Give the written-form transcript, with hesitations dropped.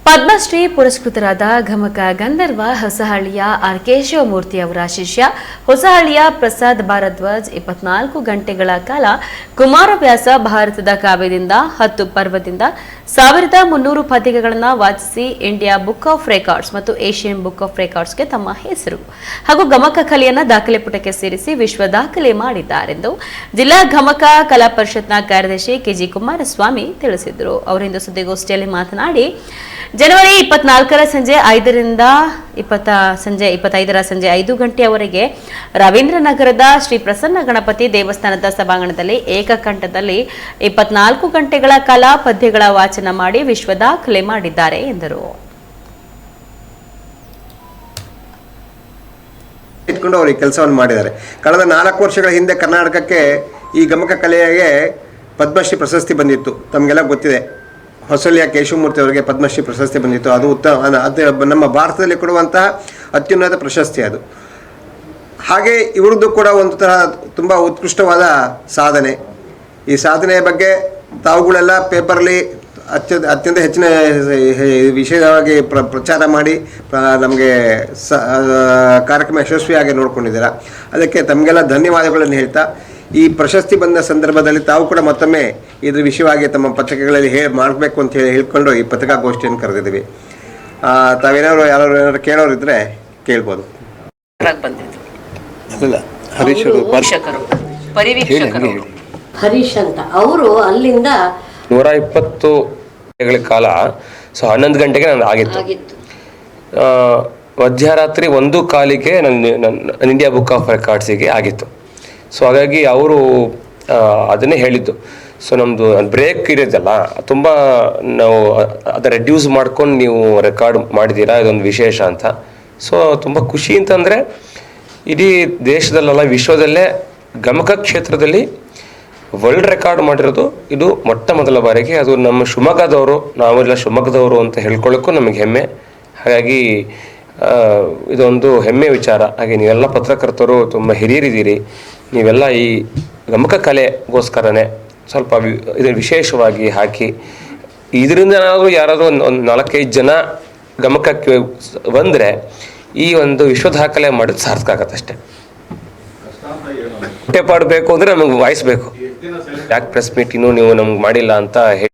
ಪದ್ಮಶ್ರೀ ಪುರಸ್ಕೃತರಾದ ಗಮಕ ಗಂಧರ್ವ ಹೊಸಹಳ್ಳಿಯ ಆರ್ ಕೇಶವಮೂರ್ತಿ ಅವರ ಶಿಷ್ಯ ಹೊಸಹಳ್ಳಿಯ ಪ್ರಸಾದ್ ಭಾರದ್ವಾಜ್ 24 ಗಂಟೆಗಳ ಕಾಲ ಕುಮಾರವ್ಯಾಸ ಭಾರತದ ಕಾವ್ಯದಿಂದ 10 ಪರ್ವದಿಂದ 1300 ಪದ್ಯಗಳನ್ನು ವಾಚಿಸಿ ಇಂಡಿಯಾ ಬುಕ್ ಆಫ್ ರೆಕಾರ್ಡ್ಸ್ ಮತ್ತು ಏಷ್ಯನ್ ಬುಕ್ ಆಫ್ ರೆಕಾರ್ಡ್ಸ್ಗೆ ತಮ್ಮ ಹೆಸರು ಹಾಗೂ ಗಮಕ ಕಲೆಯನ್ನು ದಾಖಲೆ ಪುಟಕ್ಕೆ ಸೇರಿಸಿ ವಿಶ್ವ ದಾಖಲೆ ಮಾಡಿದ್ದಾರೆಂದು ಜಿಲ್ಲಾ ಗಮಕ ಕಲಾ ಪರಿಷತ್ನ ಕಾರ್ಯದರ್ಶಿ ಕೆಜಿ ಕುಮಾರಸ್ವಾಮಿ ತಿಳಿಸಿದರು. ಅವರಿಂದು ಸುದ್ದಿಗೋಷ್ಠಿಯಲ್ಲಿ ಮಾತನಾಡಿ ಜನವರಿ 24ರ ಸಂಜೆ 5ರಿಂದ ಸಂಜೆ 25ರ ಸಂಜೆ 5 ಗಂಟೆಯವರೆಗೆ ರವೀಂದ್ರನಗರದ ಶ್ರೀ ಪ್ರಸನ್ನ ಗಣಪತಿ ದೇವಸ್ಥಾನದ ಸಭಾಂಗಣದಲ್ಲಿ ಏಕಕಂಠದಲ್ಲಿ 24 ಗಂಟೆಗಳ ಕಾಲ ಪದ್ಯಗಳ ವಾಚನ ಮಾಡಿ ವಿಶ್ವ ದಾಖಲೆ ಮಾಡಿದ್ದಾರೆ ಎಂದರು. ಇಟ್ಕೊಂಡು ಅವರು ಈ ಕೆಲಸವನ್ನು ಮಾಡಿದ್ದಾರೆ. ಕಳೆದ 4 ವರ್ಷಗಳ ಹಿಂದೆ ಕರ್ನಾಟಕಕ್ಕೆ ಈ ಗಮಕ ಕಲೆಗೆ ಪದ್ಮಶ್ರೀ ಪ್ರಶಸ್ತಿ ಬಂದಿತ್ತು. ತಮಗೆಲ್ಲ ಗೊತ್ತಿದೆ. ಹೊಸಳ್ಳಿಯ ಕೇಶವಮೂರ್ತಿ ಅವರಿಗೆ ಪದ್ಮಶ್ರೀ ಪ್ರಶಸ್ತಿ ಬಂದಿತ್ತು. ಅದು ಅದು ನಮ್ಮ ಭಾರತದಲ್ಲಿ ಕೊಡುವಂತಹ ಅತ್ಯುನ್ನತ ಪ್ರಶಸ್ತಿ ಅದು. ಹಾಗೆ ಇವರದ್ದು ಕೂಡ ಒಂದು ತರಹ ತುಂಬ ಉತ್ಕೃಷ್ಟವಾದ ಸಾಧನೆ. ಈ ಸಾಧನೆಯ ಬಗ್ಗೆ ತಾವುಗಳೆಲ್ಲ ಪೇಪರಲ್ಲಿ ಅತ್ಯಂತ ಹೆಚ್ಚಿನ ವಿಷಯವಾಗಿ ಪ್ರಚಾರ ಮಾಡಿ ನಮಗೆ ಕಾರ್ಯಕ್ರಮ ಯಶಸ್ವಿಯಾಗಿ ನೋಡ್ಕೊಂಡಿದ್ದೀರಾ. ಅದಕ್ಕೆ ತಮಗೆಲ್ಲ ಧನ್ಯವಾದಗಳನ್ನು ಹೇಳ್ತಾ, ಈ ಪ್ರಶಸ್ತಿ ಬಂದ ಸಂದರ್ಭದಲ್ಲಿ ತಾವು ಕೂಡ ಮತ್ತೊಮ್ಮೆ ಇದ್ರ ವಿಷಯವಾಗಿ ತಮ್ಮ ಪತ್ರಿಕೆಗಳಲ್ಲಿ ಮಾಡಬೇಕು ಅಂತ ಹೇಳ್ಕೊಂಡು ಈ ಪತ್ರಿಕಾಗೋಷ್ಠಿಯನ್ನು ಕರೆದಿದ್ದೀವಿ. ತಾವೇನಾದ್ರು ಯಾರು ಕೇಳೋರು ಇದ್ರೆ ಕೇಳ್ಬೋದು. ಹರೀಶ್ ಅಂತ ಅವರು ಅಲ್ಲಿಂದ 120 ಕಾಲ 11 ಗಂಟೆಗೆ ನಾನು ಆಗಿತ್ತು. ಮಧ್ಯರಾತ್ರಿ 1:15ಕ್ಕೆ ನನ್ನ ಇಂಡಿಯಾ ಬುಕ್ ಆಫ್ ರೆಕಾರ್ಡ್ಸಿಗೆ ಆಗಿತ್ತು. ಸೊ ಹಾಗಾಗಿ ಅವರು ಅದನ್ನೇ ಹೇಳಿದ್ದು. ಸೊ ನಮ್ಮದು ಬ್ರೇಕ್ ಇರೋದಲ್ಲ, ತುಂಬ ನಾವು ಅದನ್ನು ರೆಡ್ಯೂಸ್ ಮಾಡ್ಕೊಂಡು ನೀವು ರೆಕಾರ್ಡ್ ಮಾಡಿದ್ದೀರಾ, ಇದೊಂದು ವಿಶೇಷ ಅಂತ. ಸೊ ತುಂಬ ಖುಷಿ ಅಂತಂದರೆ ಇಡೀ ದೇಶದಲ್ಲೆಲ್ಲ ವಿಶ್ವದಲ್ಲೇ ಗಮಕ ಕ್ಷೇತ್ರದಲ್ಲಿ ವರ್ಲ್ಡ್ ರೆಕಾರ್ಡ್ ಮಾಡಿರೋದು ಇದು ಮೊಟ್ಟ ಮೊದಲ ಬಾರಿಗೆ. ಅದು ನಮ್ಮ ಶಿವಮೊಗ್ಗದವರು, ನಾವೆಲ್ಲ ಶಿವಮೊಗ್ಗದವರು ಅಂತ ಹೇಳ್ಕೊಳ್ಳೋಕ್ಕೂ ನಮಗೆ ಹೆಮ್ಮೆ. ಹಾಗಾಗಿ ಇದೊಂದು ಹೆಮ್ಮೆ ವಿಚಾರ. ಹಾಗೆ ನೀವೆಲ್ಲ ಪತ್ರಕರ್ತರು ತುಂಬ ಹಿರಿಯರಿದ್ದೀರಿ. ನೀವೆಲ್ಲ ಈ ಗಮಕ ಕಲೆಗೋಸ್ಕರನೇ ಸ್ವಲ್ಪ ಇದನ್ನು ವಿಶೇಷವಾಗಿ ಹಾಕಿ ಇದರಿಂದ ಯಾರಾದರೂ ಒಂದು 4-5 ಜನ ಗಮಕಕ್ಕೆ ಬಂದರೆ ಈ ಒಂದು ವಿಶ್ವ ದಾಖಲೆ ಮಾಡೋದು ಸಾರ್ಥಕ ಆಗತ್ತೆ ಅಷ್ಟೇ. ಹೊಟ್ಟೆ ಪಾಡಬೇಕು ಅಂದರೆ ನಮಗೆ ವಾಯ್ಸ್ ಬೇಕು. ಯಾಕೆ ಪ್ರೆಸ್ ಮೀಟ್ ಇನ್ನೂ ನೀವು ನಮ್ಗೆ ಮಾಡಿಲ್ಲ ಅಂತ ಹೇಳಿ